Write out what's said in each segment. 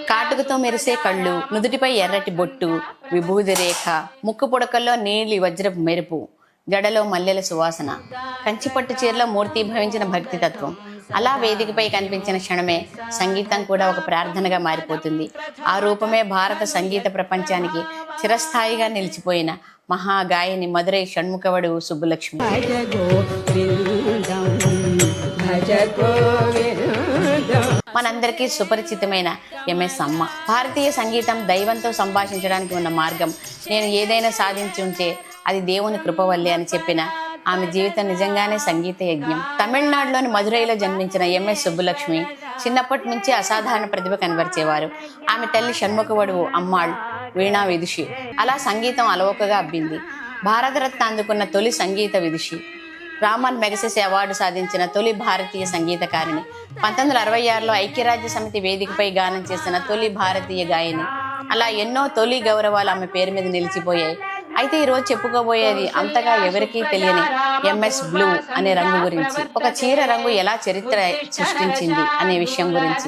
కాటుకతో మెరిసే కళ్ళు, నుదుటిపై ఎర్రటి బొట్టు, విభూది రేఖ, ముక్కు పుడకల్లో నీలి వజ్రపు మెరుపు, జడలో మల్లెల సువాసన, కంచిపట్టు చీరలో మూర్తిభవించిన భక్తి తత్వం. అలా వేదికపై కనిపించిన క్షణమే సంగీతం కూడా ఒక ప్రార్థనగా మారిపోతుంది. ఆ రూపమే భారత సంగీత ప్రపంచానికి చిరస్థాయిగా నిలిచిపోయిన మహాగాయని మధురై షణ్ముఖవడు సుబ్బులక్ష్మి. మనందరికీ సుపరిచితమైన ఎంఎస్ అమ్మ. భారతీయ సంగీతం దైవంతో సంభాషించడానికి ఉన్న మార్గం. నేను ఏదైనా సాధించి ఉంటే అది దేవుని కృప వల్లే అని చెప్పిన ఆమె జీవితం నిజంగానే సంగీత యజ్ఞం. తమిళనాడులోని మధురైలో జన్మించిన ఎంఎస్ సుబ్బులక్ష్మి చిన్నప్పటి నుంచి అసాధారణ ప్రతిభ కనబరిచేవారు. ఆమె తల్లి షణ్ముఖవడువు అమ్మాళ్ వీణా విదుషి. అలా సంగీతం అలవోకగా అబ్బింది. భారతరత్న అందుకున్న తొలి సంగీత విదుషి, రామన్ మెగసెసే అవార్డు సాధించిన తొలి భారతీయ సంగీతకారిణి, 1966లో ఐక్యరాజ్య సమితి వేదికపై గానం చేసిన తొలి భారతీయ గాయని. అలా ఎన్నో తొలి గౌరవాలు ఆమె పేరు మీద నిలిచిపోయాయి. అయితే ఈరోజు చెప్పుకోబోయేది అంతగా ఎవరికీ తెలియని ఎంఎస్ బ్లూ అనే రంగు గురించి. ఒక చీర రంగు ఎలా చరిత్ర సృష్టించింది అనే విషయం గురించి.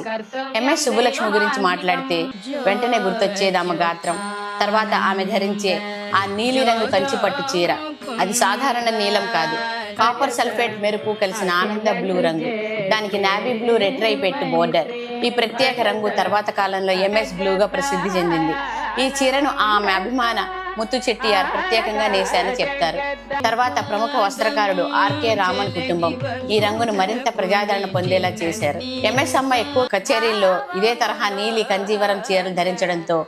ఎంఎస్ సుబ్బులక్ష్మి గురించి మాట్లాడితే వెంటనే గుర్తొచ్చేది ఆమె గాత్రం, తర్వాత ఆమె ధరించే ఆ నీలి రంగు కంచిపట్టు చీర. అది సాధారణ నీలం కాదు, కాపర్ సల్ఫేట్ మెరుపు కలిసిన ఆనంద బ్లూ రంగు. దానికి నావీ బ్లూ రెట్రై పెట్టు బోర్డర్. ఈ ప్రత్యేక రంగు తర్వాత కాలంలో ఎంఎస్ బ్లూగా ప్రసిద్ధి చెందింది. ఈ చీరను ఆమె అభిమాన ముత్తు చెట్టియార్ ప్రత్యేకంగా నేశారని చెప్తారు. తర్వాత ప్రముఖ వస్త్రకారుడు ఆర్కే రామన్ కుటుంబం ఈ రంగును మరింత ప్రజాదరణ పొందేలా చేశారు. ఎంఎస్ అమ్మ ఎక్కువ కచేరీల్లో ఇదే తరహా నీలి కంజీవరం చీరలు ధరించడంతో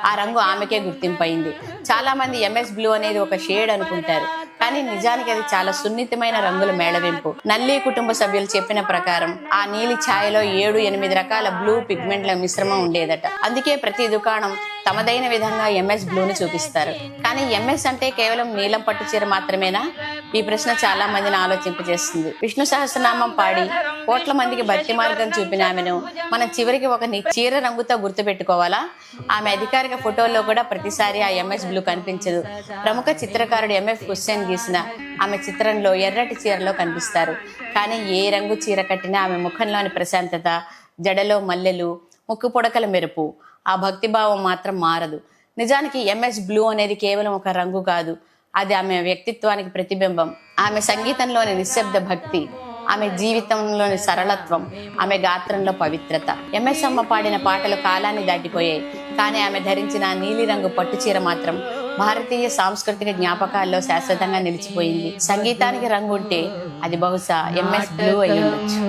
ఆ రంగు ఆమెకే గుర్తింపు అయింది. చాలా మంది ఎంఎస్ బ్లూ అనేది ఒక షేడ్ అనుకుంటారు, కానీ నిజానికి అది చాలా సున్నితమైన రంగుల మేళవింపు. నల్లి కుటుంబ సభ్యులు చెప్పిన ప్రకారం ఆ నీలి ఛాయలో 7-8 రకాల బ్లూ పిగ్మెంట్ల మిశ్రమం ఉండేదట. అందుకే ప్రతి దుకాణం తమదైన విధంగా ఎంఎస్ బ్లూని చూపిస్తారు. కానీ ఎంఎస్ అంటే కేవలం నీలం పట్టు చీర మాత్రమేనా? ఈ ప్రశ్న చాలా మందిని ఆలోచింపజేస్తుంది. విష్ణు సహస్రనామం పాడి కోట్ల మందికి భక్తి మార్గం చూపిన ఆమెను మనం చివరికి ఒక చీర రంగుతో గుర్తు పెట్టుకోవాలా? ఆమె అధికారిక ఫోటోల్లో కూడా ప్రతిసారి ఆ ఎంఎస్ బ్లూ కనిపించదు. ప్రముఖ చిత్రకారుడు ఎంఎఫ్ హుస్సేన్ గీసిన ఆమె చిత్రంలో ఎర్రటి చీరలో కనిపిస్తారు. కానీ ఏ రంగు చీర కట్టినా ఆమె ముఖంలోని ప్రశాంతత, జడలో మల్లెలు, ముక్కు పొడకల మెరుపు, ఆ భక్తిభావం మాత్రం మారదు. నిజానికి ఎంఎస్ బ్లూ అనేది కేవలం ఒక రంగు కాదు, అది ఆమె వ్యక్తిత్వానికి ప్రతిబింబం. ఆమె సంగీతంలోని నిశ్శబ్ద భక్తి, ఆమె జీవితంలోని సరళత్వం, ఆమె గాత్రంలో పవిత్రత. ఎంఎస్ అమ్మ పాడిన పాటలు కాలాన్ని దాటిపోయాయి, కానీ ఆమె ధరించిన నీలిరంగు పట్టు చీర మాత్రం భారతీయ సాంస్కృతిక జ్ఞాపకాల్లో శాశ్వతంగా నిలిచిపోయింది. సంగీతానికి రంగు ఉంటే అది బహుశా ఎంఎస్ బ్లూ అయి ఉండొచ్చు.